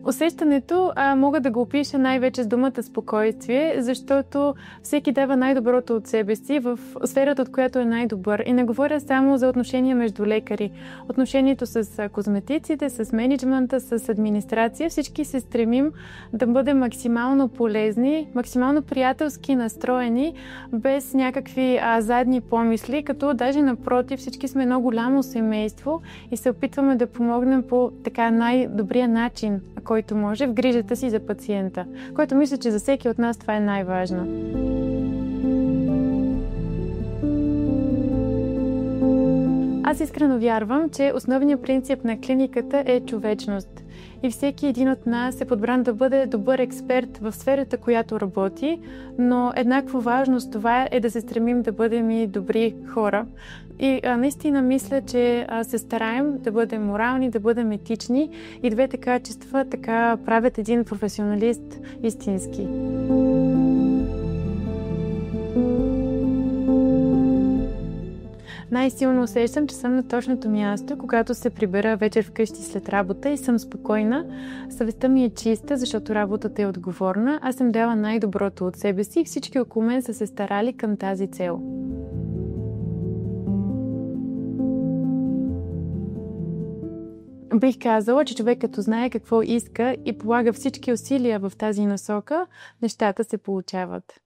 Усещането мога да го опиша най-вече с думата спокойствие, защото всеки дава най-доброто от себе си в сферата, от която е най-добър. И не говоря само за отношения между лекари. Отношението с козметиците, с мениджмънта, с администрация. Всички се стремим да бъдем максимално полезни, максимално приятелски настроени, без някакви задни помисли, като даже напротив, всички сме едно голямо семейство и се опитваме да помогнем по така най-добрия начин, който може, в грижата си за пациента, който мисля, че за всеки от нас това е най-важно. Аз искрено вярвам, че основният принцип на клиниката е човечност. И всеки един от нас е подбран да бъде добър експерт в сферата, която работи, но еднакво важно с това е да се стремим да бъдем и добри хора. И наистина мисля, че се стараем да бъдем морални, да бъдем етични и двете качества така правят един професионалист истински. Най-силно усещам, че съм на точното място, когато се прибера вечер вкъщи след работа и съм спокойна. Съвестта ми е чиста, защото работата е отговорна. Аз съм дала най-доброто от себе си и всички около мен са се старали към тази цел. Бих казала, че човек като знае какво иска и полага всички усилия в тази насока, нещата се получават.